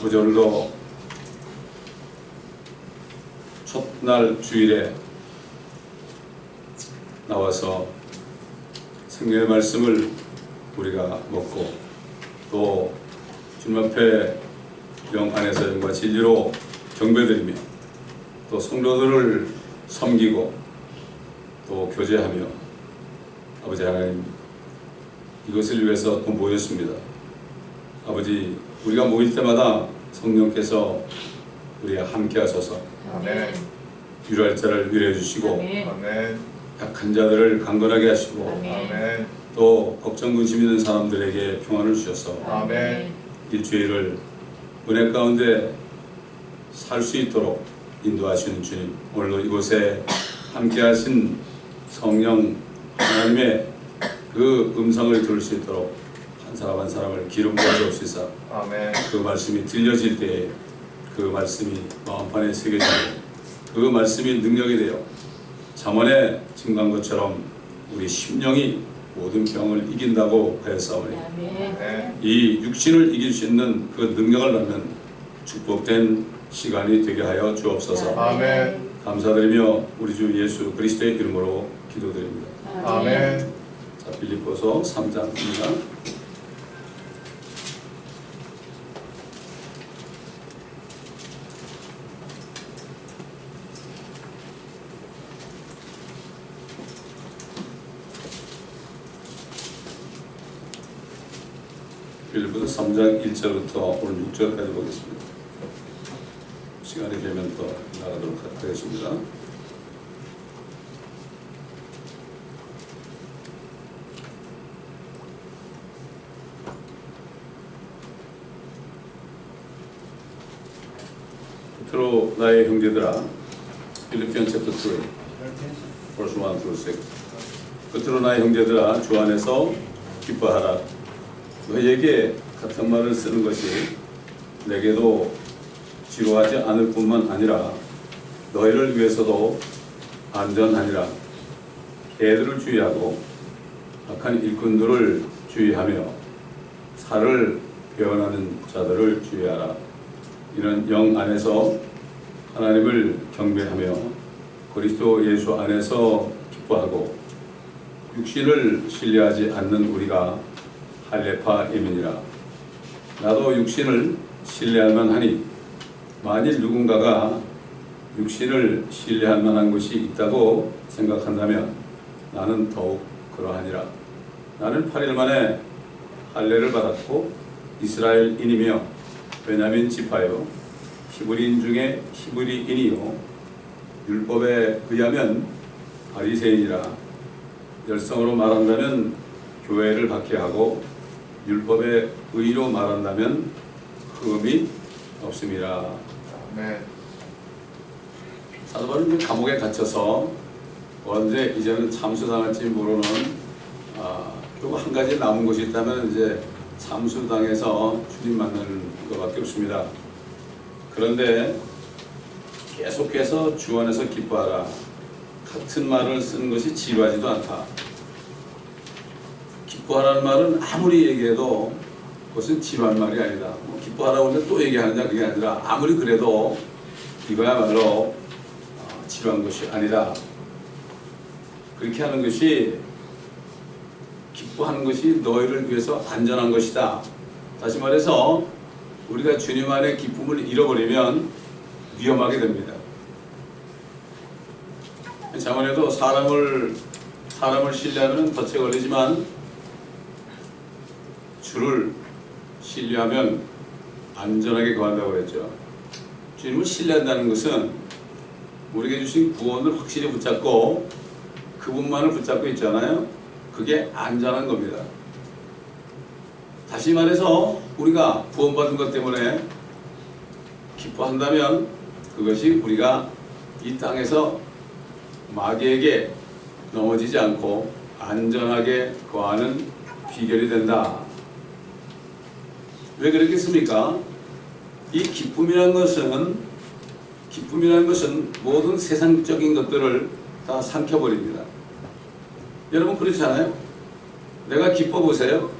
부절도 첫날 주일에 나와서 생명의 말씀을 우리가 먹고 또 주님 앞에 영 안에서 영과 진리로 경배드리며 또 성도들을 섬기고 또 교제하며 아버지 하나님 이것을 위해서 또 모였습니다. 아버지 우리가 모일 때마다 성령께서 우리와 함께 하셔서 아멘. 위로할 자를 위로해 주시고 아멘. 약한 자들을 강건하게 하시고 아멘. 또 걱정 근심 있는 사람들에게 평안을 주셔서 아멘. 일주일을 은혜 가운데 살 수 있도록 인도하시는 주님, 오늘도 이곳에 함께 하신 성령 하나님의 그 음성을 들을 수 있도록 한 사람 한 사람을 기름 부어주옵소서. 아멘. 그 말씀이 들려질 때에 그 말씀이 마음판에 새겨지고 그 말씀이 능력이 되어 잠언에 증거한 것처럼 우리 심령이 모든 병을 이긴다고 하였사오니 아멘. 이 육신을 이길 수 있는 그 능력을 받는 축복된 시간이 되게 하여 주옵소서. 아멘. 감사드리며 우리 주 예수 그리스도의 이름으로 기도드립니다. 아멘. 자, 빌립보서 3장입니다. 빌립보서 3장 1절부터 오늘 6절까지 보겠습니다. 시간이 되면 더 나가도록 하겠습니다. 끝으로 나의 형제들아, 필리피언 챕터 3 verse 1 through 6. 끝으로 나의 형제들아, 주 안에서 기뻐하라. 너희에게 같은 말을 쓰는 것이 내게도 지루하지 않을 뿐만 아니라 너희를 위해서도 안전하니라. 개들을 주의하고 악한 일꾼들을 주의하며 살을 배반하는 자들을 주의하라. 이는 영 안에서 하나님을 경배하며 그리스도 예수 안에서 기뻐하고 육신을 신뢰하지 않는 우리가 할례파임이니라. 나도 육신을 신뢰할 만하니 만일 누군가가 육신을 신뢰할 만한 것이 있다고 생각한다면 나는 더욱 그러하니라. 나는 8일 만에 할례를 받았고 이스라엘인이며 베냐민 지파요 히브리인 중에 히브리인이요 율법에 의하면 바리새인이라. 열성으로 말한다면 교회를 박해하고 율법의 의로 말한다면 흠이 없음이라. 아멘. 사도 바울은 감옥에 gat혀서 언제 이제는 참수당할지 모르는 결국 한 가지 남은 것이 있다면 이제 참수당해서 주님 만나는 것밖에 없습니다. 그런데 계속해서 주 안에서 기뻐하라. 같은 말을 쓰는 것이 지루하지도 않다. 기뻐하라는 말은 아무리 얘기해도 그것은 지루한 말이 아니다. 기뻐하라고 하는데 또 얘기하느냐 그게 아니라 아무리 그래도 이거야말로 지루한 것이 아니다. 그렇게 하는 것이 기뻐하는 것이 너희를 위해서 안전한 것이다. 다시 말해서 우리가 주님 안에 기쁨을 잃어버리면 위험하게 됩니다. 자문에도 사람을 신뢰하면 덫에 걸리지만 주를 신뢰하면 안전하게 거한다고 그랬죠. 주님을 신뢰한다는 것은 우리에게 주신 구원을 확실히 붙잡고 그분만을 붙잡고 있잖아요. 그게 안전한 겁니다. 다시 말해서 우리가 구원받은 것 때문에 기뻐한다면 그것이 우리가 이 땅에서 마귀에게 넘어지지 않고 안전하게 거하는 비결이 된다. 왜 그렇겠습니까? 이 기쁨이라는 것은 모든 세상적인 것들을 다 삼켜버립니다. 여러분 그렇지 않아요? 내가 기뻐 보세요.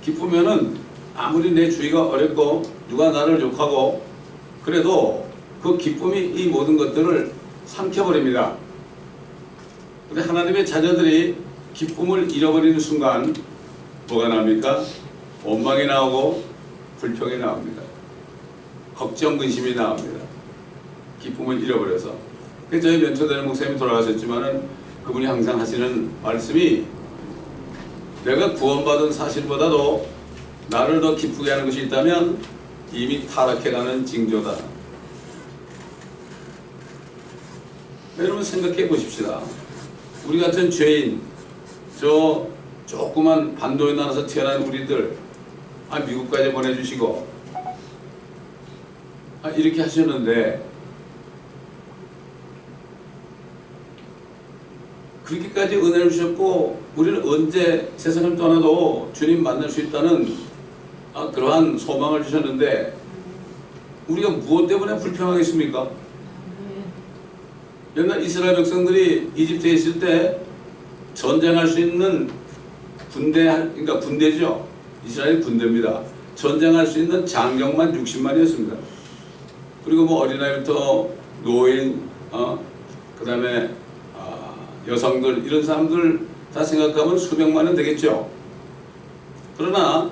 기쁘면은 아무리 내 주위가 어렵고 누가 나를 욕하고 그래도 그 기쁨이 이 모든 것들을 삼켜버립니다. 근데 하나님의 자녀들이 기쁨을 잃어버리는 순간 뭐가 나옵니까? 원망이 나오고 불평이 나옵니다. 걱정, 근심이 나옵니다. 기쁨을 잃어버려서. 그래서 저희 면초되는 목사님이 돌아가셨지만은 그분이 항상 하시는 말씀이 내가 구원받은 사실보다도 나를 더 기쁘게 하는 것이 있다면 이미 타락해가는 징조다. 여러분 생각해 보십시다. 우리 같은 죄인, 저 조그만 반도에 나눠서 태어난 우리들 미국까지 보내주시고 이렇게 하셨는데 그렇게까지 은혜를 주셨고 우리는 언제 세상을 떠나도 주님 만날 수 있다는 그러한 소망을 주셨는데 우리가 무엇 때문에 불평하겠습니까? 옛날 이스라엘 백성들이 이집트에 있을 때 전쟁할 수 있는 군대, 그러니까 군대죠. 이스라엘이 군대입니다. 전쟁할 수 있는 장병만 60만이었습니다. 그리고 뭐 어린아이부터 노인, 그 다음에 여성들 이런 사람들 다 생각하면 수백만은 되겠죠. 그러나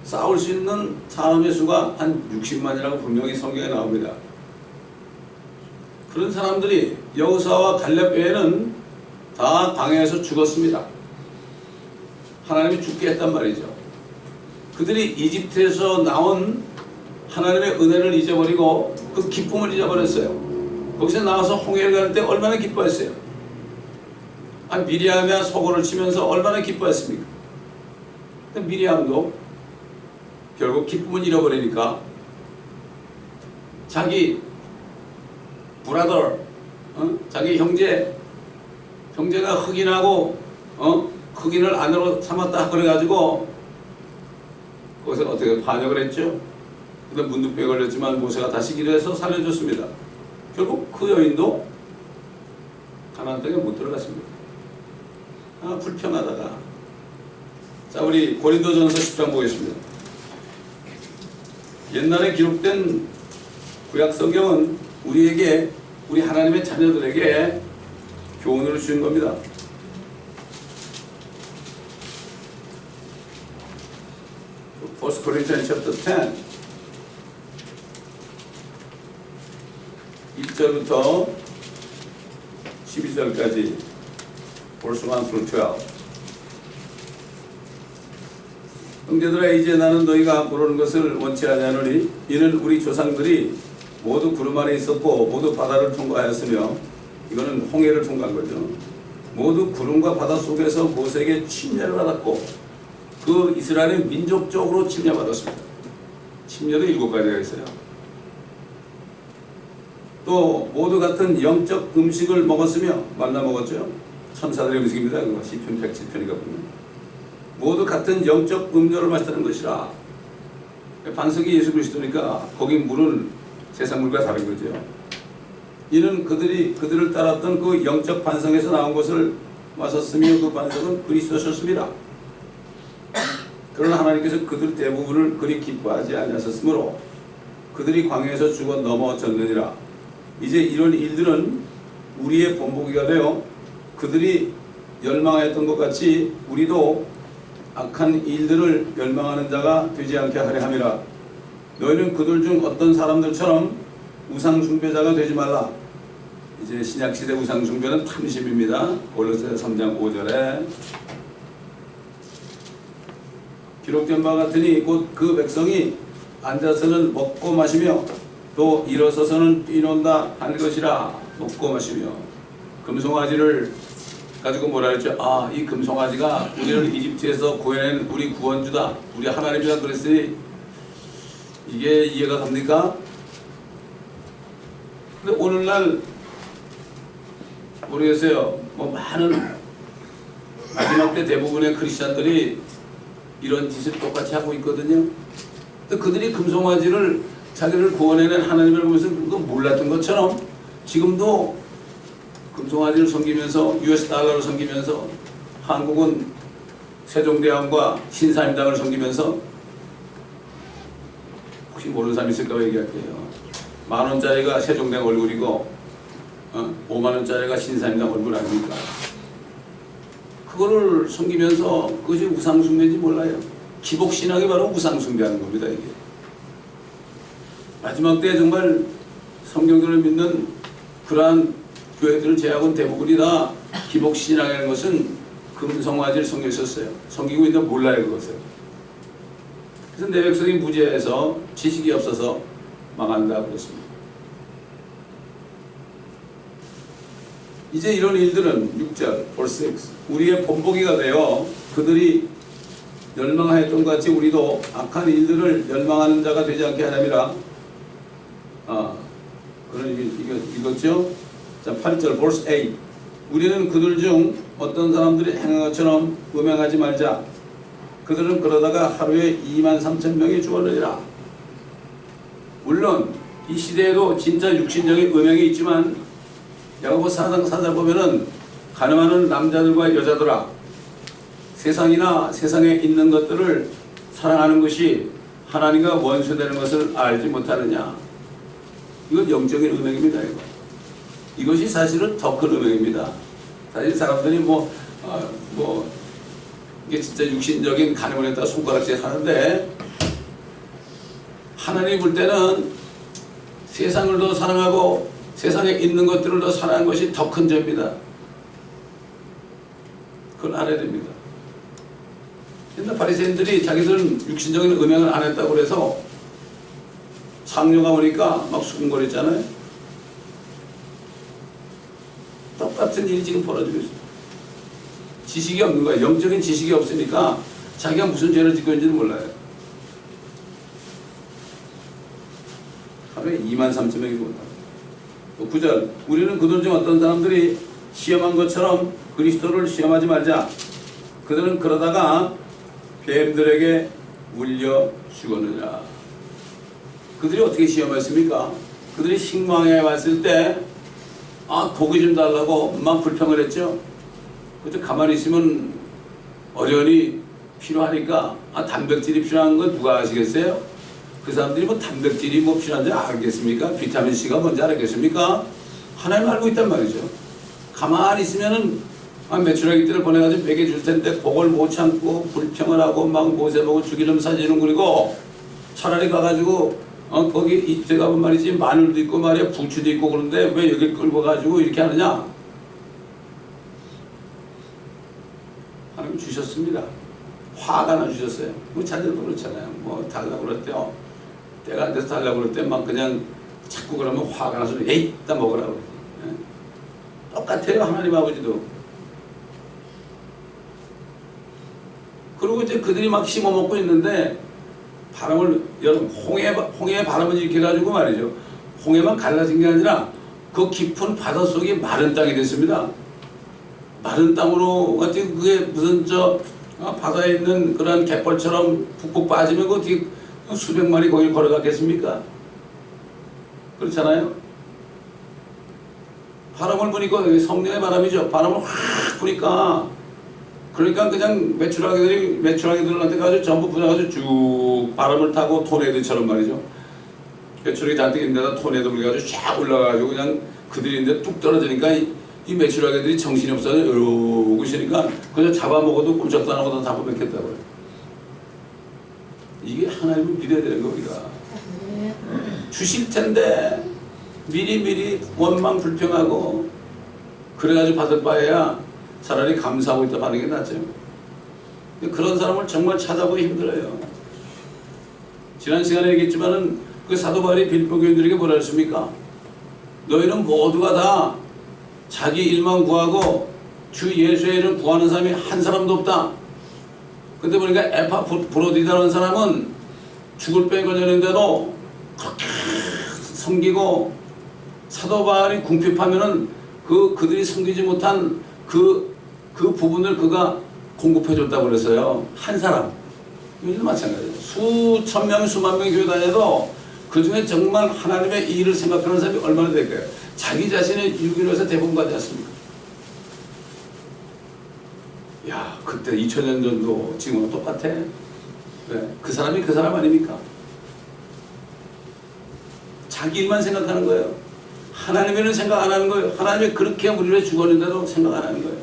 싸울 수 있는 사람의 수가 한 60만이라고 분명히 성경에 나옵니다. 그런 사람들이 여호수아와 갈렙 외에는 다 방해해서 죽었습니다. 하나님이 죽게 했단 말이죠. 그들이 이집트에서 나온 하나님의 은혜를 잊어버리고 그 기쁨을 잊어버렸어요. 거기서 나와서 홍해를 갈 때 얼마나 기뻐했어요. 미리암이 소고를 치면서 얼마나 기뻐했습니까? 근데 미리암도 결국 기쁨을 잃어버리니까 자기 브라더, 자기 형제가 흑인하고 흑인을 아내로 삼았다 그래가지고 거기서 어떻게 반역을 했죠. 근데 문득병에 걸렸지만 모세가 다시 길에서 살려줬습니다. 결국 그 여인도 가나안 땅에 못 들어갔습니다. 불평하다가. 자, 우리 고린도전서 10장 보겠습니다. 옛날에 기록된 구약 성경은 우리에게, 우리 하나님의 자녀들에게 교훈을 주신 겁니다. First Corinthians chapter 10 1절부터 12절까지 verse 1 through 12. 형제들아, 이제 나는 너희가 부르는 것을 원치 아니하노니 이는 우리 조상들이 모두 구름 아래 있었고 모두 바다를 통과하였으며, 이거는 홍해를 통과한 거죠. 모두 구름과 바다 속에서 모세에게 침례를 받았고 그 이스라엘의 민족적으로 침례받았습니다. 침례도 7가지가 있어요. 또 모두 같은 영적 음식을 먹었으며, 만나 먹었죠. 천사들의 음식입니다. 그거 시편 107편인가 보면. 모두 같은 영적 음료를 마셨다는 것이라. 반석이 예수 그리스도니까 거기 물은 세상 물과 다른 거죠. 이는 그들을 따랐던 그 영적 반석에서 나온 것을 마셨으며 그 반석은 그리스도셨습니다. 그러나 하나님께서 그들 대부분을 그리 기뻐하지 아니하셨으므로 그들이 광야에서 죽어 넘어졌느니라. 이제 이런 일들은 우리의 본보기가 되어 그들이 멸망하였던 것 같이 우리도 악한 일들을 멸망하는 자가 되지 않게 하려 함이라. 너희는 그들 중 어떤 사람들처럼 우상 숭배자가 되지 말라. 이제 신약시대 우상 숭배는 탐심입니다. 골로새서 3장 5절에 기록된 바와 같으니 곧 그 백성이 앉아서는 먹고 마시며 또 일어서서는 뛰논다 하는 것이라. 먹고 마시며. 금송아지를 가지고 뭐라 했죠? 이 금송아지가 우리를 이집트에서 구해낸 우리 구원주다, 우리 하나님이다 그랬으니 이게 이해가 갑니까? 근데 오늘날 모르겠어요. 뭐 많은 마지막 때 대부분의 크리스찬들이 이런 짓을 똑같이 하고 있거든요. 근데 그들이 금송아지를 자기를 구원해낸 하나님을 보면서 그거 몰랐던 것처럼 지금도 금송아지를 섬기면서 US 달러를 섬기면서 한국은 세종대왕과 신사임당을 섬기면서 혹시 모르는 사람 있을까 얘기할게요. 10,000원짜리가 세종대왕 얼굴이고 50,000원짜리가 신사임당 얼굴 아닙니까? 그거를 섬기면서 그것이 우상숭배인지 몰라요. 기복신앙이 바로 우상숭배하는 겁니다. 이게 마지막 때 정말 성경들을 믿는 그러한 교회들을 제외하고는 대부분이 다 기복신앙이라는 것은 금성화지를 섬기고 있었어요. 섬기고 있는데 몰라요 그것을. 그래서 내 백성이 무지해서 지식이 없어서 망한다 그랬습니다. 이제 이런 일들은 6절, verse 6 우리의 본보기가 되어 그들이 멸망하였던 것 같이 우리도 악한 일들을 멸망하는 자가 되지 않게 하려니라. 그런 이거죠. 자, 8절 verse 8 우리는 그들 중 어떤 사람들이 행한 것처럼 음행하지 말자. 그들은 그러다가 하루에 23,000명이 죽었느니라. 물론 이 시대에도 진짜 육신적인 음행이 있지만 야고보 4장 4절 보면은 가늠하는 남자들과 여자들아 세상이나 세상에 있는 것들을 사랑하는 것이 하나님과 원수되는 것을 알지 못하느냐. 이건 영적인 음행입니다. 이것이 사실은 더 큰 음행입니다. 사실 사람들이 이게 진짜 육신적인 가늠을 했다 손가락질 하는데 하나님이 볼 때는 세상을 더 사랑하고 세상에 있는 것들을 더 사랑하는 것이 더 큰 죄입니다. 그걸 알아야 됩니다. 옛날 바리새인들이 자기들은 육신적인 음행을 안 했다고 그래서 상류가 오니까 막 수군거렸잖아요. 똑같은 일이 지금 벌어지고 있어요. 지식이 없는 거예요. 영적인 지식이 없으니까 자기가 무슨 죄를 짓고 있는지는 몰라요. 하루에 23,000명이 본다. 9절 우리는 그들 중 어떤 사람들이 시험한 것처럼 그리스도를 시험하지 말자. 그들은 그러다가 뱀들에게 물려 죽었느냐. 그들이 어떻게 시험했습니까? 그들이 식망에 왔을 때 고기 좀 달라고 막 불평을 했죠. 그때 가만히 있으면 어련히 필요하니까 단백질이 필요한 건 누가 아시겠어요? 그 사람들이 단백질이 필요한지 알겠습니까? 비타민C가 뭔지 알겠습니까? 하나님 알고 있단 말이죠. 가만히 있으면은 메추라기들을 보내가지고 먹여줄 텐데 그걸 못 참고 불평을 하고 막 모세보고 죽이는 사진을 그리고 차라리 가가지고 거기 이때 가면 말이지 마늘도 있고 말이야 부추도 있고 그런데 왜 여기 끌고 가지고 이렇게 하느냐? 하나님 주셨습니다. 화가 나 주셨어요. 자녀도 그렇잖아요. 달라고 그럴 때 때가 안 돼서 달라고 그럴 때 막 그냥 자꾸 그러면 화가 나서 에이 이따 먹으라고 그러지. 똑같아요. 하나님 아버지도. 그리고 이제 그들이 막 심어먹고 있는데 바람을 여러분 홍해의 바람을 일으켜가지고 말이죠. 홍해만 갈라진 게 아니라 그 깊은 바닷속이 마른 땅이 됐습니다. 마른 땅으로 같이 그게 무슨 바다에 있는 그런 갯벌처럼 푹푹 빠지면 그 어떻게 수백 마리 거기 걸어갔겠습니까? 그렇잖아요. 바람을 부니까 성령의 바람이죠. 바람을 확 부니까 그러니까 그냥 메추라기들한테 가지고 전부 부서가지고 쭉 바람을 타고 토네이도처럼 말이죠. 메추라기 잔뜩 있는데다 토네이도를 가지고 쫙 올라가지고 그냥 그들이 있는데 뚝 떨어지니까 이 메추라기들이 정신이 없어서 이러고 있으니까 그냥 잡아먹어도 꼼짝도 안 하고 다 잡아먹겠다고요. 이게 하나님을 믿어야 되는 거 우리가. 주실 텐데 미리미리 원망 불평하고 그래가지고 받을 바에야 차라리 감사하고 있다 하는 게 낫죠. 그런 사람을 정말 찾아보기 힘들어요. 지난 시간에 얘기했지만은 그 사도 바울이 빌립보 교인들에게 뭐라 했습니까? 너희는 모두가 다 자기 일만 구하고 주 예수의 이름 구하는 사람이 한 사람도 없다. 근데 보니까 에파프로디다라는 사람은 죽을 병에 걸렸는데도 그렇게 섬기고 사도 바울이 궁핍하면은 그들이 섬기지 못한 그 부분을 그가 공급해줬다고 그랬어요. 한 사람. 이것도 마찬가지예요. 수천 명, 수만 명이 교회 다녀도 그 중에 정말 하나님의 일을 생각하는 사람이 얼마나 될까요? 자기 자신의 유기로에서 대부분 가지 않습니까? 야, 그때 2000년 전도 지금은 똑같아. 네, 그 사람이 그 사람 아닙니까? 자기 일만 생각하는 거예요. 하나님에는 생각 안 하는 거예요. 하나님이 그렇게 우리를 죽었는데도 생각 안 하는 거예요.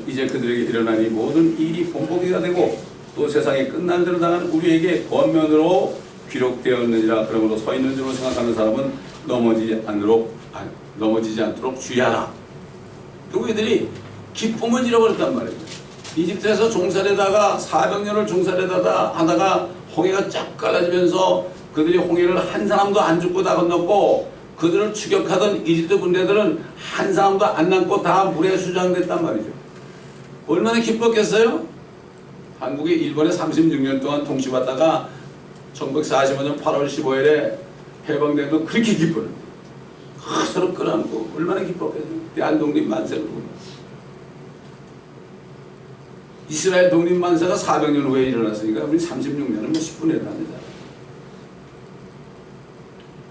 이제 그들에게 일어나니 모든 일이 본보기가 되고 또 세상이 끝난 대로 당한 우리에게 권면으로 기록되었느니라. 그러므로 서 있는 줄로 생각하는 사람은 넘어지지 않도록 주의하라. 그리고 이들이 기쁨을 잃어버렸단 말이에요. 이집트에서 종살에다가 400년을 종살에다가 하다가 홍해가 쫙 갈라지면서 그들이 홍해를 한 사람도 안 죽고 다 건넜고 그들을 추격하던 이집트 군대들은 한 사람도 안 남고 다 물에 수장됐단 말이죠. 얼마나 기뻤겠어요? 한국이 일본에 36년 동안 통치받다가 1945년 8월 15일에 해방된 거 그렇게 기뻐요. 서로 끌어안고 얼마나 기뻤겠어요. 대한독립 만세로. 이스라엘 독립 만세가 400년 후에 일어났으니까 우리 36년은 뭐 10분의 1 아니잖아요.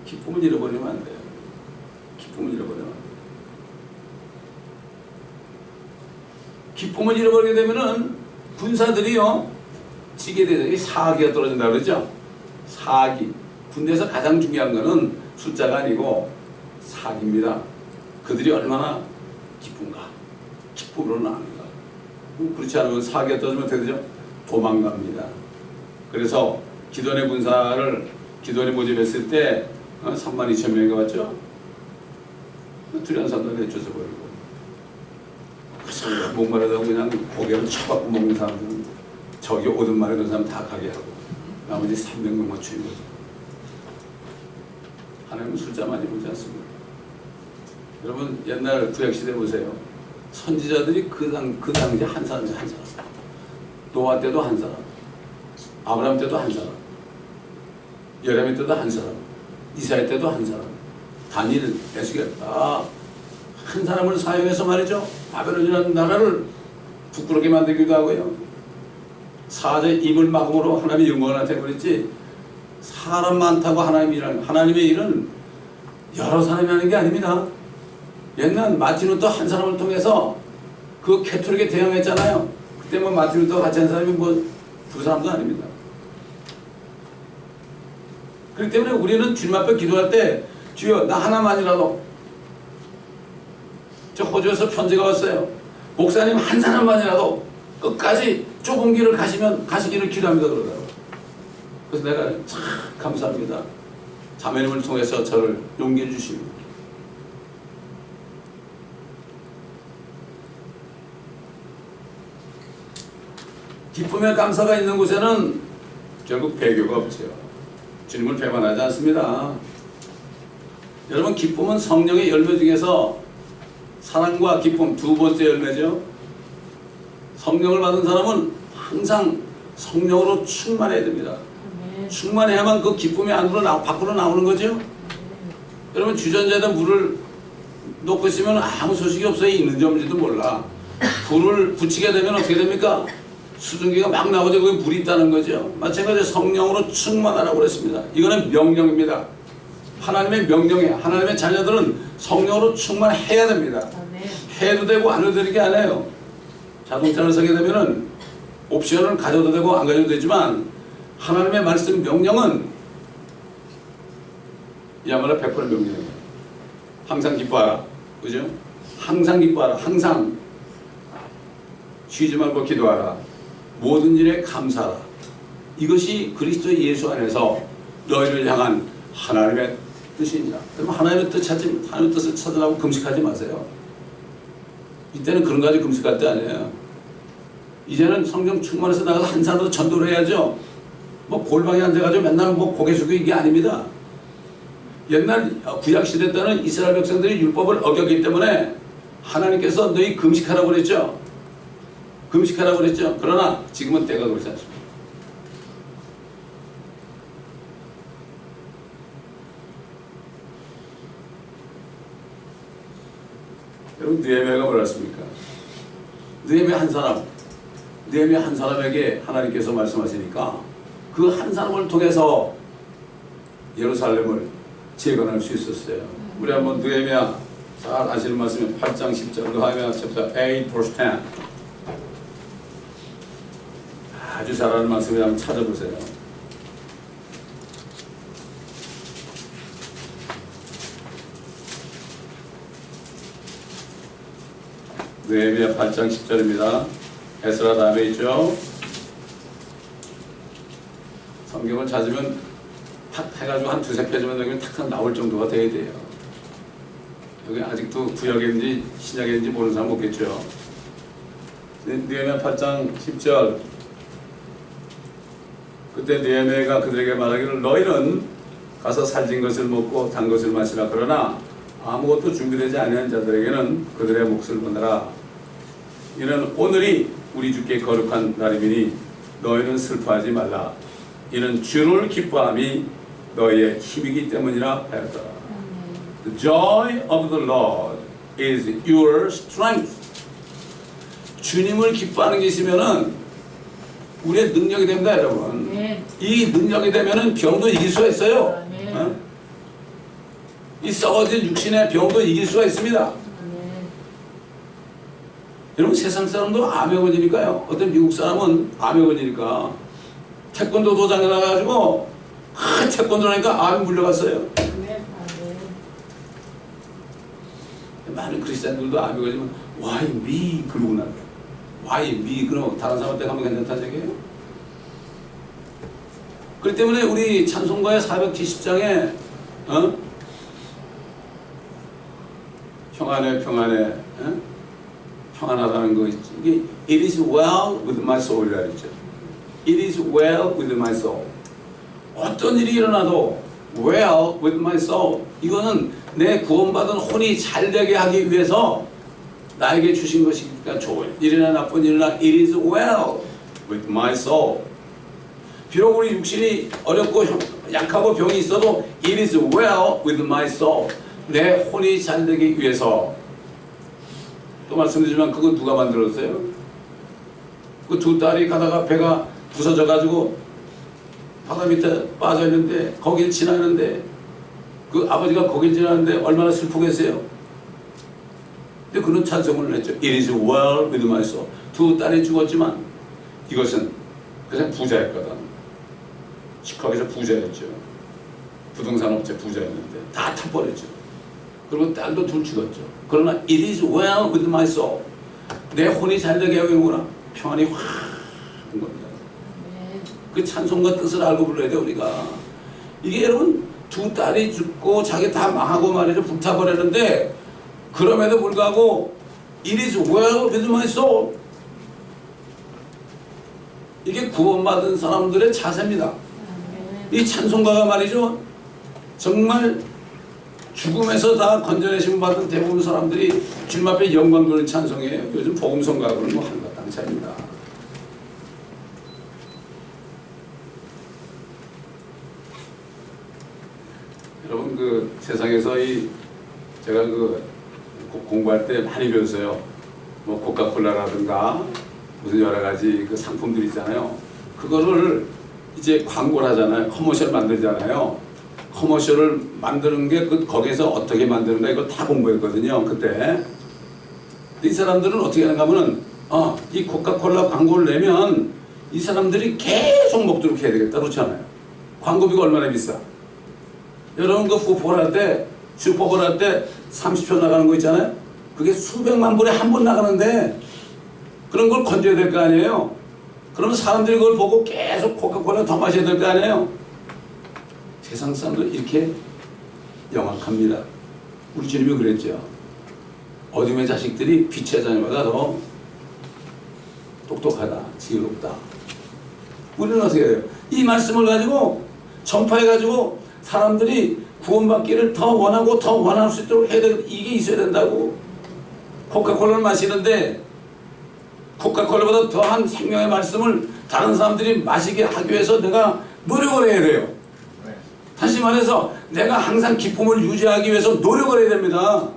기쁨을 잃어버리면 안 돼요. 기쁨을 잃어버리면 안 돼요. 기쁨을 잃어버리게 되면은 군사들이요 지게 되죠. 이 사기가 떨어진다 그러죠. 사기. 군대에서 가장 중요한 거는 숫자가 아니고 사기입니다. 그들이 얼마나 기쁜가. 기쁨으로 나누는가. 그렇지 않으면 사기가 떨어지면 어떻게 되죠? 도망갑니다. 그래서 기돈의 군사를 기돈이 모집했을 때 32,000명이 왔죠. 두련산도 내쫓아 버리고 그래서 목마르다고 그냥 고개를 쳐박고 먹는 사람들은 저기 오든 말에 그런 사람 다 가게 하고 나머지 300명만 죽인 거죠. 하나님은 숫자 많이 보지 않습니다. 여러분 옛날 구약시대 보세요. 선지자들이 그 당시에 한 사람이 한 사람, 노아 때도 한 사람, 아브라함 때도 한 사람, 여레미 때도 한 사람, 이사야 때도 한 사람, 다니엘, 에스겔 다 한 사람을 사용해서 말이죠. 바벨론이라는 나라를 부끄럽게 만들기도 하고요. 사자의 입을 막음으로 하나님이 영광을 나타내버렸지. 사람 많다고 하나님의 일은 여러 사람이 하는 게 아닙니다. 옛날 마틴 루터 한 사람을 통해서 그 캐톨릭에 대항했잖아요. 그때 뭐 마틴 루터 같이 한 사람이 뭐 두 사람도 아닙니다. 그렇기 때문에 우리는 주님 앞에 기도할 때 주여 나 하나만이라도 저 호주에서 편지가 왔어요. 목사님 한 사람만이라도 끝까지 좁은 길을 가시기를 기도합니다 그러더라고요. 그래서 내가 참 감사합니다. 자매님을 통해서 저를 용기해 주시고 기쁨의 감사가 있는 곳에는 결국 배교가 없죠. 주님을 배반하지 않습니다. 여러분 기쁨은 성령의 열매 중에서 사랑과 기쁨 두 번째 열매죠. 성령을 받은 사람은 항상 성령으로 충만해야 됩니다. 충만해야만 그 기쁨이 밖으로 나오는 거죠. 여러분 주전자에다 물을 놓고 있으면 아무 소식이 없어요. 있는지 없는지도 몰라. 불을 붙이게 되면 어떻게 됩니까? 수증기가 막 나오죠. 거기 불이 있다는 거죠. 마찬가지로 성령으로 충만하라고 그랬습니다. 이거는 명령입니다. 하나님의 명령이에요. 하나님의 자녀들은 성령으로 충만해야 됩니다. 해도 되고 안 해도 되는 게 아니에요. 자동차를 사게 되면은 옵션을 가져도 되고 안 가져도 되지만 하나님의 말씀 명령은 이야말로 100% 명령이에요. 항상 기뻐하라. 그죠? 항상 기뻐하라. 항상 쉬지 말고 기도하라. 모든 일에 감사하라. 이것이 그리스도 예수 안에서 너희를 향한 하나님의 뜻이니라. 그럼 하나님의 뜻을 찾으라고 금식하지 마세요. 이때는 그런 거 가지고 금식할 때 아니에요. 이제는 성령 충만해서 나가서 한 사람도 전도를 해야죠. 뭐 골방에 앉아가지고 맨날 뭐 고개 숙이고 이게 아닙니다. 옛날 구약 시대 때는 이스라엘 백성들이 율법을 어겼기 때문에 하나님께서 너희 금식하라고 그랬죠. 금식하라고 그랬죠. 그러나 지금은 때가 그렇지 않습니다. 여러분 느헤미야가 뭐랬습니까? 느헤미야 한 사람에게 하나님께서 말씀하시니까 그 한 사람을 통해서 예루살렘을 재건할 수 있었어요. 우리 한번 느헤미야 잘 아시는 말씀이 8장 10절 느헤미야 챕터 8 verse 10 아주 잘하는 말씀을 한번 찾아보세요. 느헤미야 8장 10절입니다. 에스라 다음에 있죠. 성경을 찾으면 탁 해가지고 한 두세 페이지만 여기 탁 나올 정도가 돼야 돼요. 여기 아직도 구약인지 신약인지 모르는 사람 없겠죠. 느헤미야 8장 10절. 그때 느헤미야가 그들에게 말하기를 너희는 가서 살진 것을 먹고 단 것을 마시라. 그러나 아무것도 준비되지 아니한 자들에게는 그들의 몫을 보내라. 이는 오늘이 우리 주께 거룩한 날이니 너희는 슬퍼하지 말라. 이는 주를 기뻐함이 너희의 힘이기 때문이라 하였더라. The joy of the Lord is your strength. 주님을 기뻐하는 게 있으면은 우리의 능력이 됩니다, 여러분. 이 능력이 되면은 병도 이길 수가 있어요. 이 썩어진 육신의 병도 이길 수가 있습니다. 여러분 세상 사람도 암에 걸리니까요. 어떤 미국 사람은 암에 걸리니까 태권도 도장에 나가가지고 태권도를 하니까 암이 물려갔어요. 많은 크리스찬들도 암에 걸리면 Why me? 그러고 나요. Why me? 그러면 다른 사람한테 가면 괜찮다는 얘기예요. 그렇기 때문에 우리 찬송가의 470장에 평안해 평안하다는 거 있지. 이게 It is well with my soul이라 했죠. It is well with my soul. 어떤 일이 일어나도 well with my soul. 이거는 내 구원받은 혼이 잘 되게 하기 위해서 나에게 주신 것이니까 좋은 일이나 나쁜 일이나 It is well with my soul. 비록 우리 육신이 어렵고 약하고 병이 있어도 It is well with my soul. 내 혼이 잘 되기 위해서. 또 말씀드리지만 그거 누가 만들었어요? 그 두 딸이 가다가 배가 부서져 가지고 바다 밑에 빠져 있는데 거길 지나는데 그 아버지가 거길 지나는데 얼마나 슬프겠어요? 근데 그런 찬송을 했죠. It is well with my soul. 두 딸이 죽었지만 이것은 그냥 부자였거든. 시카고에서 부자였죠. 부동산 업체 부자였는데 다 타버렸죠. 그리고 딸도 둘 죽었죠. 그러나 It is well with my soul. 내 혼이 잘되게 하는구나. 평안이 확 한 겁니다. 그 찬송가 뜻을 알고 불러야 돼 우리가. 이게 여러분 두 딸이 죽고 자기 다 망하고 말이죠. 불타버렸는데 그럼에도 불구하고 It is well with my soul. 이게 구원받은 사람들의 자세입니다. 이 찬송가가 말이죠. 정말 죽음에서 다 건져내심 받은 대부분 사람들이 주님 앞에 영광 돌리는 찬송이에요. 요즘 복음성가하고는 뭐 한가 땅차입니다. 여러분 그 세상에서 제가 그 공부할 때 많이 배웠어요. 뭐 코카콜라라든가 무슨 여러 가지 그 상품들 있잖아요. 그거를 이제 광고를 하잖아요. 커머셜 만들잖아요. 커머셜을 만드는 게 거기서 어떻게 만드는가 이걸 다 공부했거든요. 그때. 이 사람들은 어떻게 하는가 하면은 이 코카콜라 광고를 내면 이 사람들이 계속 먹도록 해야 되겠다. 그렇잖아요. 광고비가 얼마나 비싸. 여러분 그 슈퍼볼 할 때 30초 나가는 거 있잖아요. 그게 수백만 불에 한 번 나가는데 그런 걸 건져야 될 거 아니에요. 그러면 사람들이 그걸 보고 계속 코카콜라 더 마셔야 될 거 아니에요. 세상 사람들 이렇게 영악합니다. 우리 주님이 그랬죠. 어둠의 자식들이 빛의 자녀보다 더 똑똑하다, 지혜롭다. 우리는 어떻게 해요? 이 말씀을 가지고 전파해가지고 사람들이 구원받기를 더 원하고 더 원할 수 있도록 해야 되고 이게 있어야 된다고. 코카콜라를 마시는데 코카콜라보다 더한 생명의 말씀을 다른 사람들이 마시게 하기 위해서 내가 노력을 해야 돼요. 다시 말해서 내가 항상 기쁨을 유지하기 위해서 노력을 해야 됩니다.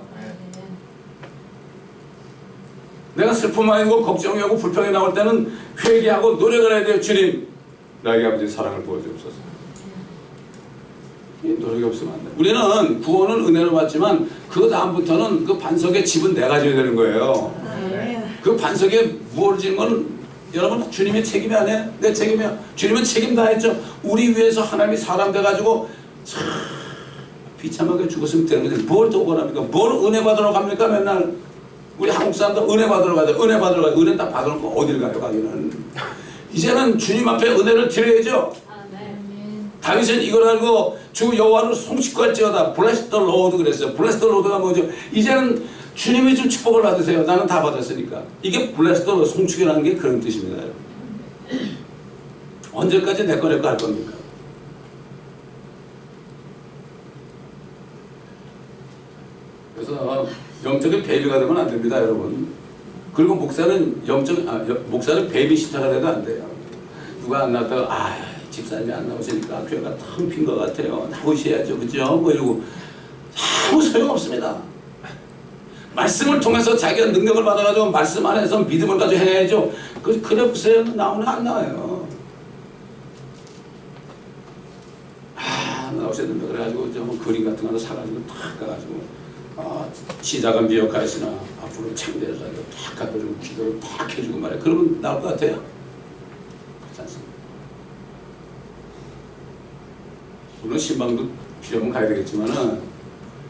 내가 슬픔이 고 걱정이 오고 불평이 나올 때는 회개하고 노력을 해야 돼요. 주님 나에게 아버지 사랑을 보여주옵소서. 이 노력이 없으면 안 돼. 우리는 구원은 은혜로 받지만 그 다음부터는 그 반석의 집은 내가 져야 되는 거예요. 그 반석에 무엇을 지는 건 여러분 주님의 책임이 아니에요? 내 책임이야. 주님은 책임 다 했죠. 우리 위해서 하나님이 사람 돼가지고 참 비참하게 죽었으면 되는 거지. 뭘 더 원합니까? 뭘 은혜 받으러 갑니까? 맨날 우리 한국 사람들 은혜 받으러 가죠. 은혜 받으러 가죠. 은혜 딱 받아놓고 어딜 가요? 가기는 이제는 주님 앞에 은혜를 드려야죠. 다윗은 이걸 알고 주 여호와를 송축할지어다. Bless the Lord 그랬어요. Bless the Lord가 뭐죠? 이제는 주님이 좀 축복을 받으세요. 나는 다 받았으니까. 이게 Bless the Lord 송축이라는 게 그런 뜻입니다. 언제까지 내 거 할 겁니까? 그래서 영적인 베이비가 되면 안 됩니다, 여러분. 그리고 목사는 목사는 베이비시터가 되면 안 돼요. 누가 안 나왔다가 집사님이 안 나오시니까 교회가 텅 빈 것 같아요. 나오셔야죠, 그죠? 뭐 이러고 아무 소용없습니다. 말씀을 통해서 자기가 능력을 받아가지고 말씀 안에서 믿음을 가지고 해야죠. 그래 보세요. 나오나 안 나와요. 나오셔야 된다 그래가지고 뭐 그림 같은 거 사가지고 탁 가가지고 시작은 미역하시나 앞으로 창대를 가지고 탁 갖다 주고 기도를 탁 해주고 말이야. 그러면 나올 것 같아요? 그렇지 않습니다. 물론 신방도 필요하면 가야 되겠지만은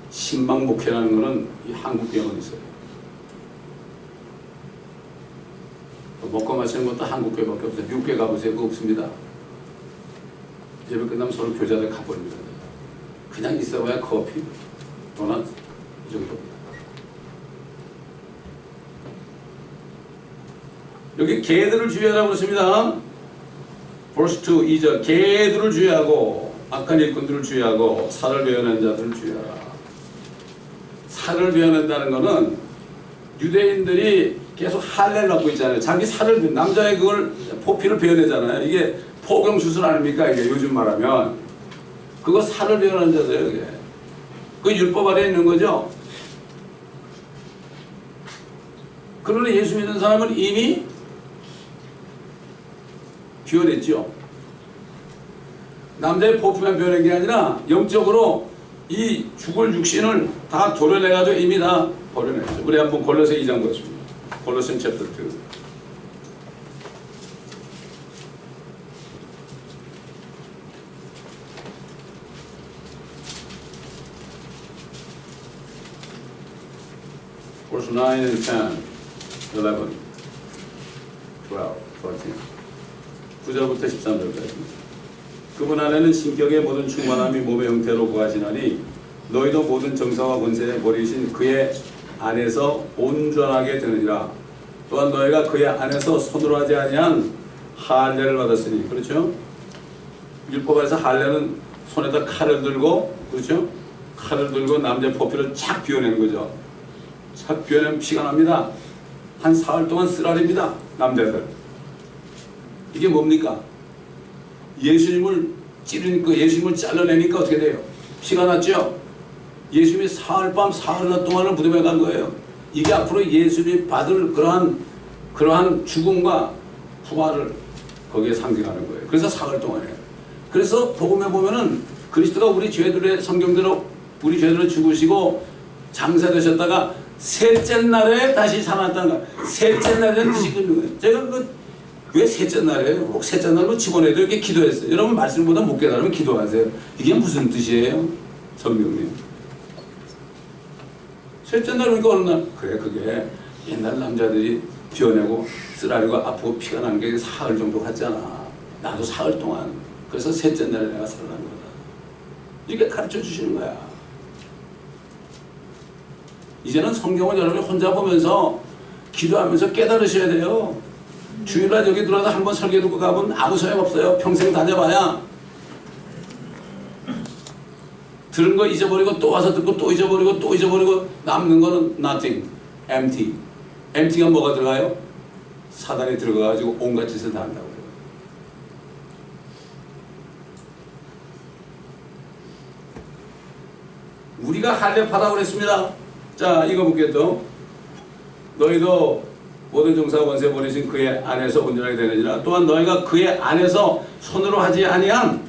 신방 목회라는 거는 이 한국 교회만 있어요. 먹고 마시는 것도 한국 교회밖에 없어요. 미국 교회 가보세요. 그거 없습니다. 예배 끝나면 서로 교자들 가버립니다. 그냥 있어봐야 커피, 도넛 이 정도입니다. 여기 개들을 주의하라고 그랬습니다. verse 2, 2절 개들을 주의하고 악한 일꾼들을 주의하고 살을 베어낸 자들을 주의하라. 살을 베어낸다는 것은 유대인들이 계속 할례를 갖고 있잖아요. 자기 살을 남자의 그걸 포피를 베어내잖아요. 이게 포경 수술 아닙니까? 이게 요즘 말하면 그거 살을 베어낸 자들이에요. 이게 그 율법 아래에 있는 거죠. 그러나 예수 믿는 사람은 이미 비워냈죠. 남자의 포피만 베어낸 게 아니라 영적으로 이 죽을 육신을 다 도려내가지고 이미 다 버려냈죠. 우리 한번 골로새 2장 보겠습니다. 골로새 챕터 2. verse 9 and 10, 11, 12, 14. 9절부터 13절까지. 그분 안에는 신격의 모든 충만함이 몸의 형태로 구하시나니 너희도 모든 정사와 권세에 버리신 그의 안에서 온전하게 되느니라. 또한 너희가 그의 안에서 손으로 하지 아니한 할례를 받았으니. 그렇죠? 율법에서 할례는 손에다 칼을 들고, 그렇죠? 칼을 들고 남자의 포피를 착 비워내는 거죠. 착 비워내면 피가 납니다. 한 사흘 동안 쓰라립니다. 남자들. 이게 뭡니까? 예수님을 찌르니까, 예수님을 잘라내니까 어떻게 돼요? 피가 났죠? 예수님이 사흘 밤 사흘 동안을 무덤에 간 거예요. 이게 앞으로 예수님이 받을 그러한 죽음과 부활을 거기에 상징하는 거예요. 그래서 사흘 동안이에요. 그래서 복음에 보면은 그리스도가 우리 죄들의 성경대로 우리 죄들을 죽으시고 장사되셨다가 셋째 날에 다시 살아났다는 거예요. 셋째 날에는 뜻이 있는 거예요. 제가 왜 셋째 날이에요? 꼭 셋째 날로 집어내도 이렇게 기도했어요. 여러분 말씀보다 못 깨달으면 기도하세요. 이게 무슨 뜻이에요? 성경님. 셋째 날이니까 어느 날? 그래 그게 옛날 남자들이 비워내고 쓰라리고 아프고 피가 난 게 사흘 정도 갔잖아. 나도 사흘 동안. 그래서 셋째 날에 내가 살아난 거다. 이게 가르쳐 주시는 거야. 이제는 성경을 여러분이 혼자 보면서 기도하면서 깨달으셔야 돼요. 주일날 여기 들어와서 한번 설교 듣고 가면 아무 소용없어요. 평생 다녀봐야 들은 거 잊어버리고 또 와서 듣고 또 잊어버리고 또 잊어버리고 남는 거는 nothing, empty. empty가 뭐가 들어가요? 사단이 들어가가지고 온갖 짓을 다 한다고요. 우리가 할례 받아고 그랬습니다. 자, 이거 볼게요. 너희도 모든 정사와 권세 버리신 그의 안에서 온전하게 되느니라. 또한 너희가 그의 안에서 손으로 하지 아니한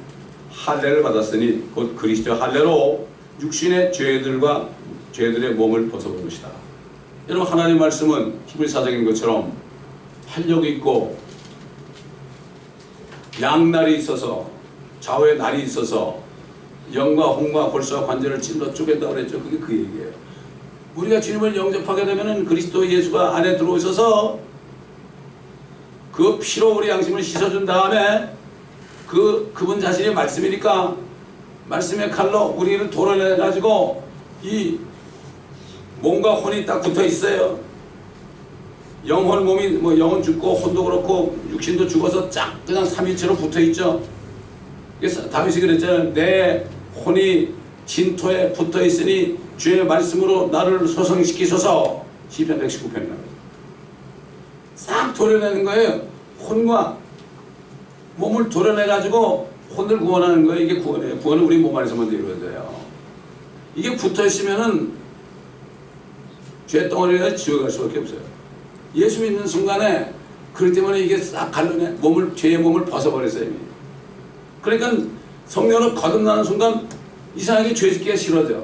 할례를 받았으니 곧 그리스도의 할례로 육신의 죄들과 죄들의 몸을 벗어본 것이다. 여러분 하나님 말씀은 히브리 사적인 것처럼 활력 있고 양날이 있어서 좌우에 날이 있어서 영과 홍과 골수와 관절을 찔러 쪼갠다고 그랬죠. 그게 그 얘기예요. 우리가 주님을 영접하게 되면은 그리스도 예수가 안에 들어오셔서 그 피로 우리 양심을 씻어준 다음에 그분 자신이 말씀이니까 말씀의 칼로 우리를 도려내가지고 이 몸과 혼이 딱 붙어 있어요. 영혼 몸이 뭐 영혼 죽고 혼도 그렇고 육신도 죽어서 쫙 그냥 삼위체로 붙어 있죠. 그래서 다윗이 그랬잖아요. 내 혼이 진토에 붙어 있으니 주의 말씀으로 나를 소성시키소서. 시편 119편이라고. 싹 도려내는 거예요. 혼과 몸을 도려내가지고 혼을 구원하는 거예요. 이게 구원이에요. 구원은 우리 몸 안에서 먼저 이루어져요. 이게 붙어 있으면은 죄 덩어리가 지옥에 갈 수밖에 없어요. 예수 믿는 순간에 그렇기 때문에 이게 싹 갈라내 죄의 몸을 벗어버렸어요. 이미. 그러니까 성령으로 거듭나는 순간 이상하게 죄 짓기가 싫어져.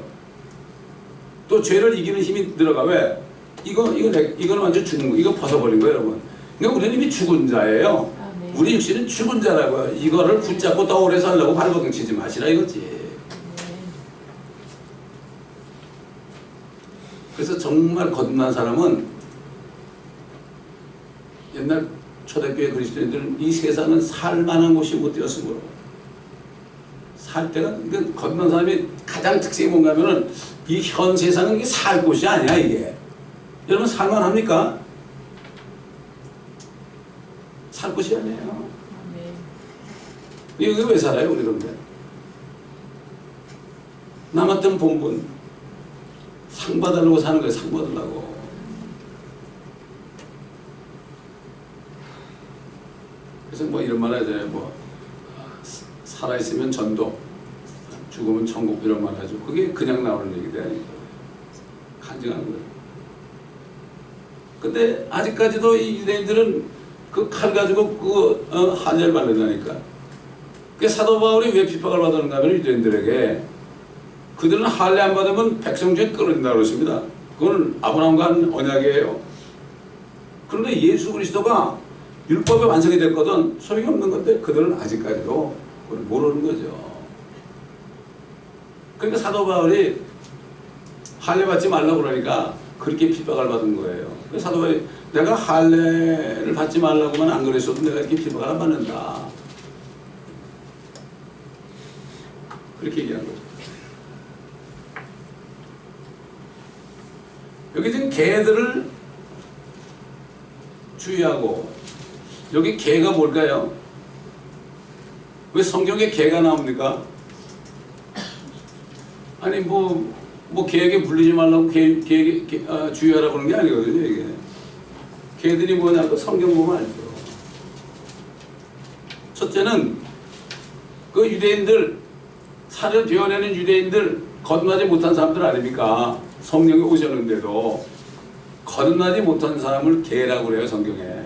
또 죄를 이기는 힘이 들어가. 왜? 이거는 완전 죽는 거. 이거 벗어버린 거예요, 여러분. 그러니까 우리는 이미 죽은 자예요. 아, 네. 우리 육신은 죽은 자라고요. 이거를 붙잡고 더 오래 살려고 발버둥 치지 마시라 이거지. 네. 그래서 정말 거듭난 사람은 옛날 초대교회 그리스도인들은 이 세상은 살만한 곳이 못 되었으므로 살 때가 거듭난 사람이 가장 특징이 뭔가 하면은 이 현 세상은 이게 살 곳이 아니야 이게. 여러분 살만합니까? 살 곳이 아니에요. 아, 네. 이게 왜 살아요 우리 그런데? 남았던 본분 상 받으려고 사는 거예요. 상 받으려고. 그래서 뭐 이런 말 하잖아요. 뭐 살아있으면 전도, 죽으면 천국 이런 말 하죠. 그게 그냥 나오는 얘기가 아니고 간증하는 거예요. 근데 아직까지도 이 유대인들은 그 칼 가지고 한열 바른다니까. 그 사도 바울이 왜 핍박을 받았는가 하면 유대인들에게 그들은 할례 안 받으면 백성 중에 끊어진다고 그러십니다. 그건 아브라함과 한 언약이에요. 그런데 예수 그리스도가 율법이 완성이 됐거든 소용이 없는 건데 그들은 아직까지도 그걸 모르는 거죠. 그러니까 사도 바울이 할례 받지 말라고 그러니까 그렇게 핍박을 받은 거예요. 그래서 사도 바울이 내가 할례를 받지 말라고만 안 그랬어도 내가 이렇게 핍박을 안 받는다. 그렇게 얘기한 거죠. 여기 지금 개들을 주의하고 여기 개가 뭘까요? 왜 성경에 개가 나옵니까? 아니 뭐 개에게 물리지 말라고 개에게 주의하라고 그러는 게 아니거든요. 이게 개들이 뭐냐고 성경 보면 알죠. 첫째는 그 유대인들 살을 베어내는 유대인들 거듭나지 못한 사람들 아닙니까? 성령이 오셨는데도 거듭나지 못한 사람을 개라고 그래요 성경에.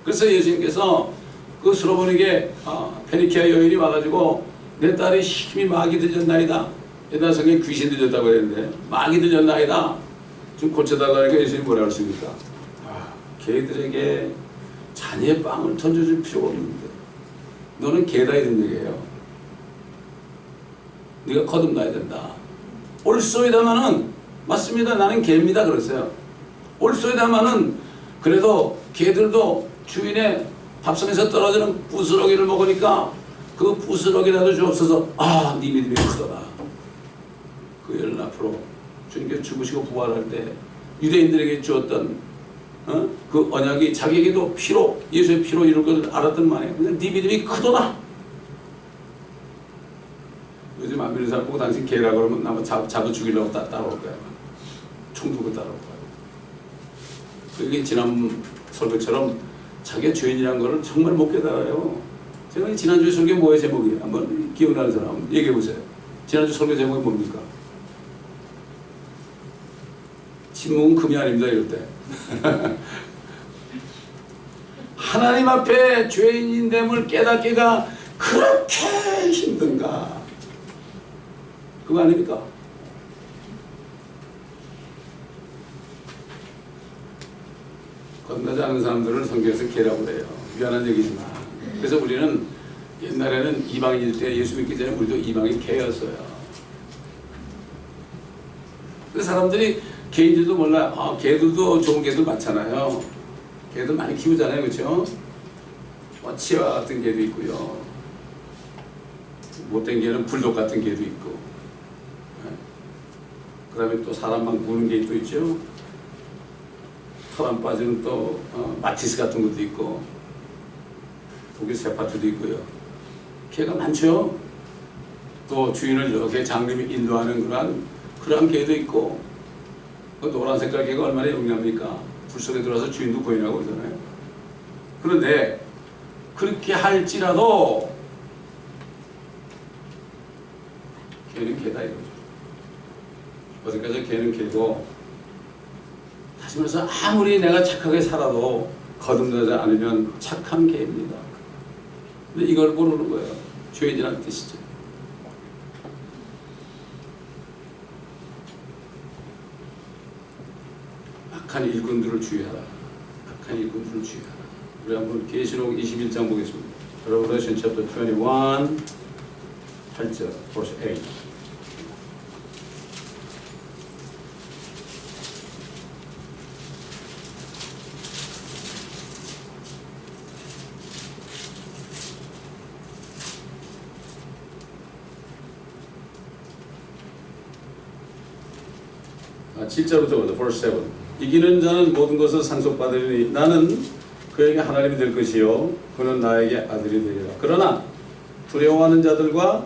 그래서 예수님께서 그 수로보니게 페니키아 여인이 와가지고 내 딸이 힘이 마귀 들렸나이다. 옛날 성경에 귀신 들렸다고 했는데 마귀 들렸나이다. 좀 고쳐달라니까 예수님이 뭐라 그러십니까? 개들에게 잔이의 빵을 던져줄 필요가 없는데 너는 개다 이런 얘기예요. 네가 거듭나야 된다. 올소이다마는 맞습니다. 나는 개입니다. 그랬어요. 올소이다마는 그래도 개들도 주인의 밥상에서 떨어지는 부스러기를 먹으니까 그 부스러기라도 주옵소서. 네 믿음이 크더라. 그 일은 앞으로 주님께서 죽으시고 부활할 때 유대인들에게 주었던 그 언약이 자기에게도 피로 예수의 피로 이룰 것을 알았던 말이에요. 근데 네 믿음이 크더라. 요즘 안 믿는 사람 보고 당신 개라 그러면 아마 잡아 죽이려고 따라올 거야. 총 들고 따라올 거야. 그게 지난 설교처럼 자기가 죄인이라는 거를 정말 못 깨달아요. 제가 지난주에 설교 뭐의 제목이에요? 한번 기억나는 사람 얘기해 보세요. 지난주 설교 제목이 뭡니까? 침묵은 금이 아닙니다. 이럴 때. 하나님 앞에 죄인됨을 깨닫기가 그렇게 힘든가? 그거 아닙니까? 거듭나지 않은 사람들을 성경에서 개라고 그래요. 미안한 얘기지만 그래서 우리는 옛날에는 이방인일 때 예수 믿기 전에 우리도 이방인 개였어요. 그 사람들이 개인지도 몰라. 개들도 좋은 개들 많잖아요. 개들 많이 키우잖아요, 그렇죠? 치와 같은 개도 있고요. 못된 개는 불독 같은 개도 있고. 그다음에 또 사람 막 무는 개 또 있죠. 털 안 빠지는 또 마티스 같은 것도 있고, 독일 세파트도 있고요. 개가 많죠. 또 주인을 이렇게 장님이 인도하는 그러한 개도 있고, 그 노란 색깔 개가 얼마나 영리합니까? 불 속에 들어와서 주인도 고인하고 그러잖아요. 그런데 그렇게 할지라도 개는 개다 이거죠. 어디까지 개는 개고, 다시 말해서 아무리 내가 착하게 살아도 거듭나지 않으면 착한 개입니다. 근데 이걸 모르는 거예요. 죄인이라는 뜻이죠. 악한 일꾼들을 주의하라. 악한 일꾼들을 주의하라. 우리 한번 계시록 21장 보겠습니다. Revelation chapter 21, 8절, verse 8. 아, 7절부터 보자. verse 7. 이기는 자는 모든 것을 상속받으리니 나는 그에게 하나님이 될 것이요 그는 나에게 아들이 되리라. 그러나 두려워하는 자들과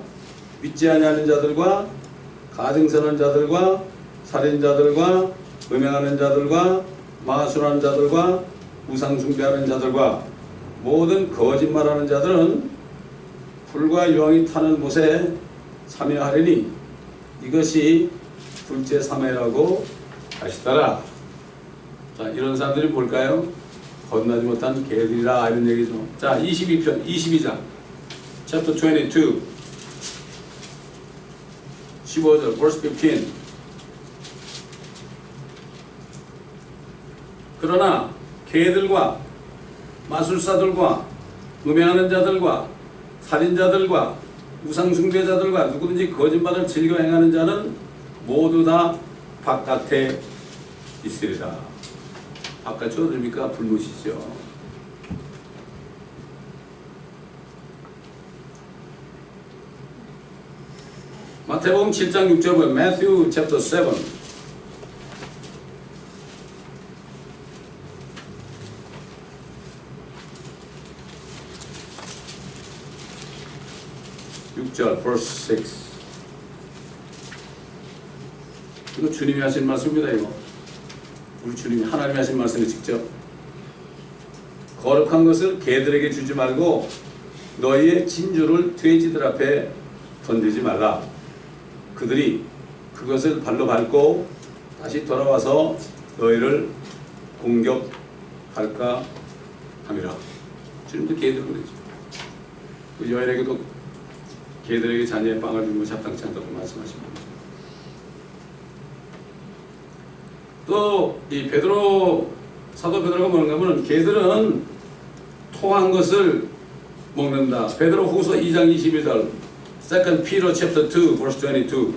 믿지 아니하는 자들과 가증선한 자들과 살인자들과 음행하는 자들과 마술하는 자들과 우상 숭배하는 자들과 모든 거짓말하는 자들은 불과 유황이 타는 못에 참여하리니 이것이 둘째 사매라고 하시더라. 자, 이런 사람들이 뭘까요? 거듭나지 못한 개들이라 이런 얘기죠. 자, 22장 chapter 22 15절 verse 15. 그러나 개들과 마술사들과 음행하는 자들과 살인자들과 우상숭배자들과 누구든지 거짓말을 즐겨 행하는 자는 모두 다 바깥에 있으리라. 바깥이 어디입니까? 불못이죠. 마태복음 7장 6절 보면 Matthew chapter 7 6절 verse 6. 이거 주님이 하신 말씀입니다. 이거 우리 주님이 하나님이 하신 말씀을 직접 거룩한 것을 개들에게 주지 말고 너희의 진주를 돼지들 앞에 던지지 말라. 그들이 그것을 발로 밟고 다시 돌아와서 너희를 공격할까 함이라. 주님도 개들 그러죠. 그 여인에게도 개들에게 자녀의 빵을 주고 잡당치 않다고 말씀하십니다. 또 이 베드로 사도 베드로가 뭐는가 하면 개들은 토한 것을 먹는다. 베드로 후서 2장 22절 2 Peter chapter 2 verse 22.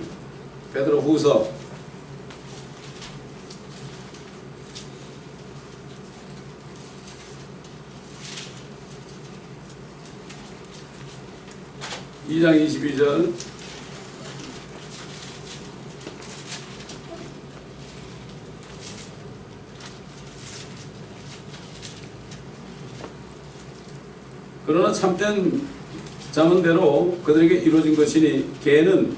베드로 후서 2장 22절 그러나 참된 자문대로 그들에게 이루어진 것이니 개는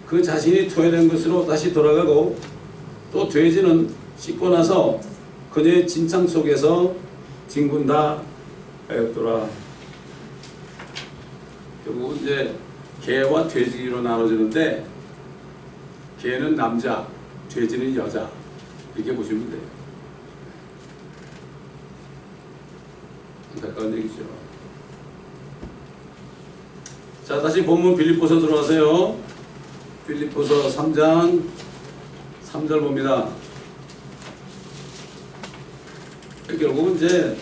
그 자신이 토해낸 것으로 다시 돌아가고 또 돼지는 씻고 나서 그녀의 진창 속에서 뒹군다 하였더라. 결국 이제 개와 돼지로 나눠지는데 개는 남자, 돼지는 여자 이렇게 보시면 돼요. 안타까운 얘기죠. 자, 다시 본문 빌립보서 들어가세요. 빌립보서 3장 3절 봅니다. 결국은 이제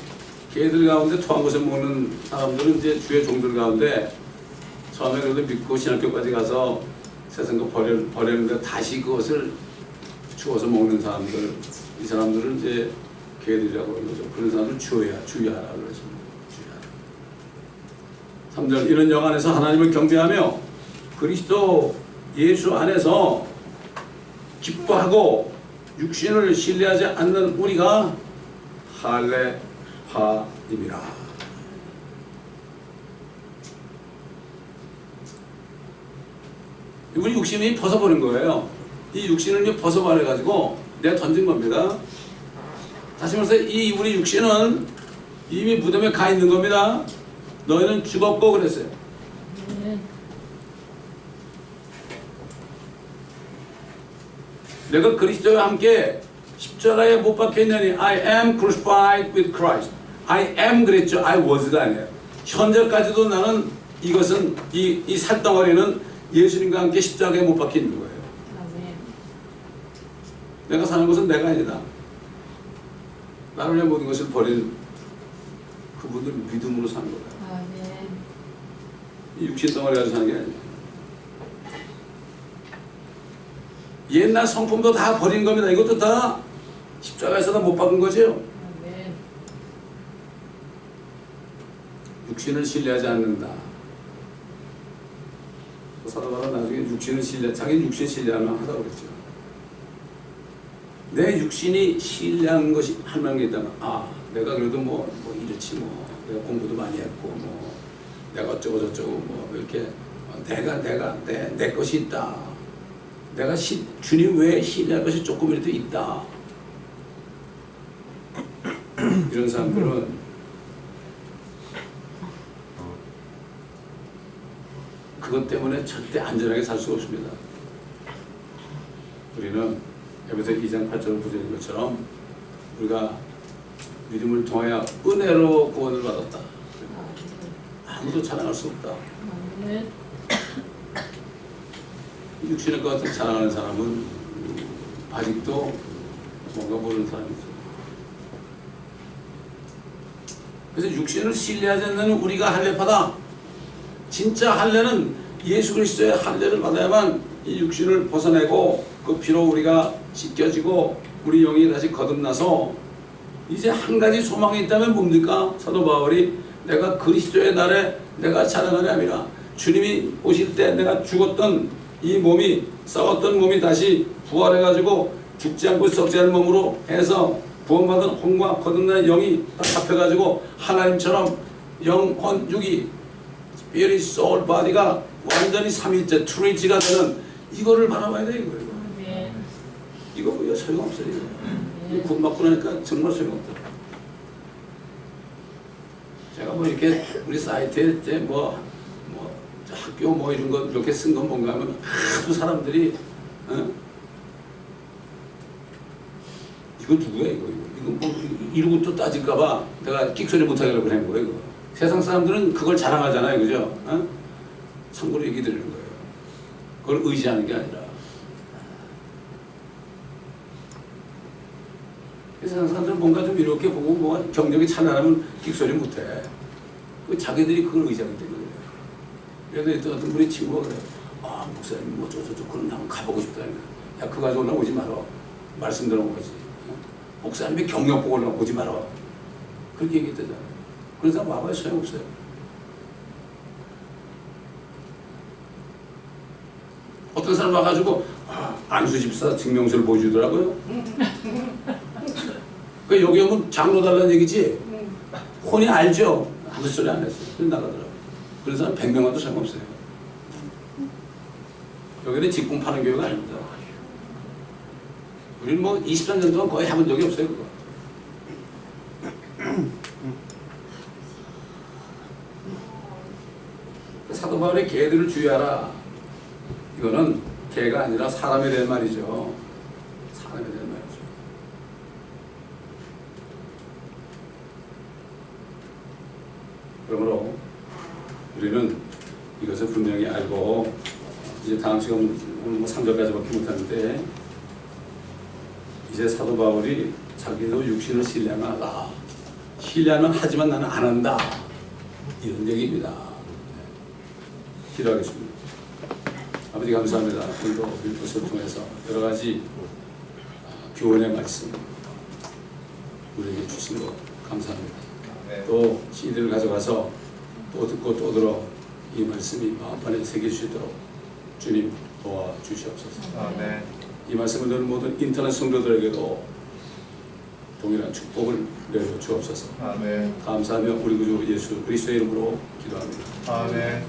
개들 가운데 토한 것을 먹는 사람들은 이제 주의 종들 가운데 처음에 그래도 믿고 신학교까지 가서 세상 거 버렸는데 다시 그것을 주워서 먹는 사람들, 이 사람들은 이제 개들이라고 하는 거죠. 그런 사람들 주의하라 그러죠. 3절 이런 영 안에서 하나님을 경배하며 그리스도 예수 안에서 기뻐하고 육신을 신뢰하지 않는 우리가 할례파임이라. 우리 육신이 벗어버린 거예요. 이 육신을 벗어버려가지고 내가 던진 겁니다. 다시 말해서 이 우리 육신은 이미 무덤에 가 있는 겁니다. 너희는 죽었고 그랬어요. 내가 그리스도와 함께 십자가에 못 박혀 있느니 I am crucified with Christ. I am 그랬죠. I was가 아니에요. 현재까지도 나는 이것은 이 살덩어리는 예수님과 함께 십자가에 못 박혀 있는 거예요. 내가 사는 것은 내가 아니다. 나를 위해 모든 것을 버린 그분들 믿음으로 사는 거예요. 이 육신 덩어리 가지고 사는 게 아니에요. 옛날 성품도 다 버린 겁니다. 이것도 다 십자가에서 다 못 박은 거죠. 육신을 신뢰하지 않는다. 사도 바울은 나중에 육신을 자기 육신 신뢰하면 하다고 그랬죠. 내 육신이 신뢰한 것이 할 만한 게 있다면 내가 그래도 뭐 이렇지 뭐 내가 공부도 많이 했고 뭐 내가 어쩌고 저쩌고 뭐 이렇게 내 것이 있다. 내가 주님 외에 신뢰할 것이 조금이라도 있다. 이런 사람들은 그것 때문에 절대 안전하게 살 수가 없습니다. 우리는 에베소 2장 8절 구절인 것처럼 우리가 믿음을 통하여 은혜로 구원을 받았다. 아무도 자랑할 수 없다. 육신의 것 같은 자랑하는 사람은 아직도 뭔가 모르는 사람이죠. 그래서 육신을 신뢰하지 않는 우리가 할례파다. 진짜 할례는 예수 그리스도의 할례를 받아야만 이 육신을 벗어내고 그 피로 우리가 씻겨지고 우리 영이 다시 거듭나서 이제 한 가지 소망이 있다면 뭡니까? 사도 바울이 내가 그리스도의 날에 내가 자랑하리 함이라. 주님이 오실 때 내가 죽었던 이 몸이 썩었던 몸이 다시 부활해가지고 죽지 않고 썩지 않은 몸으로 해서 구원받은 혼과 거듭난 영이 다 합해가지고 하나님처럼 영혼 육이 Spirit, Soul, Body가 완전히 삼위일체 트리니티가 되는 이거를 바라봐야 돼 이거예요. 이거 뭐 소용없어요. 이거 구원 받고 나니까 정말 소용없다. 제가 뭐 이렇게 우리 사이트에 이제 뭐 학교 뭐 이런 거 이렇게 쓴 건 뭔가 하면 하도 사람들이 이거 누구야 이거 뭐 이러고 또 따질까봐 내가 끽소리 못하려고 그런 거예요. 이거. 세상 사람들은 그걸 자랑하잖아요, 그죠? 참고로 얘기 드리는 거예요. 그걸 의지하는 게 아니라. 세상 사람들은 뭔가 좀 이렇게 보고 뭐 경력이 찬란하면 끽소리 못해. 자기들이 그걸 의지하기 때문에 그래요. 그래서 어떤 분이 친구가 그래. 목사님 뭐 저쪽 그런 데 한번 가보고 싶다니까. 야 그거 가지고 올라오면 오지 마라. 말씀 들어보지. 목사님이 경력 보고 올라오면 오지 마라. 그렇게 얘기했대잖아. 그런 사람 와봐야 소용없어요. 어떤 사람 와가지고 안수집사 증명서를 보여주더라고요. 그 여기 오면 장로 달라는 얘기지. 혼이 알죠. 아무 소리 안 했어요. 그래서 나가더라고요. 그런 사람 100명 와도 소용없어요. 여기는 직분 파는 교회가 아닙니다. 우리는 뭐 23년 동안 거의 해본 적이 없어요. 그거. 사도 바울의 개들을 주의하라. 이거는 개가 아니라 사람에 대한 말이죠. 사람에 대한 말이죠. 그러므로 우리는 이것을 분명히 알고 이제 다음 시간 오늘 뭐 3절까지밖에 못하는데 이제 사도 바울이 자기도 육신을 신뢰하라. 필요하면 하지만 나는 안 한다. 이런 얘기입니다. 네. 기도하겠습니다. 아버지 감사합니다. 오늘도 빌보스를 통해서 여러 가지 교훈의 말씀 우리에게 주신 것 감사합니다. 네. 또 CD를 가져가서 또 듣고 또 들어 이 말씀이 마음판에 새길 수 있도록 주님 도와주시옵소서. 네. 이 말씀을 듣는 모든 인터넷 성도들에게도 동일한 축복을 내려 주옵소서. 네. 감사하며 우리 구주 예수 그리스도의 이름으로 기도합니다. 네.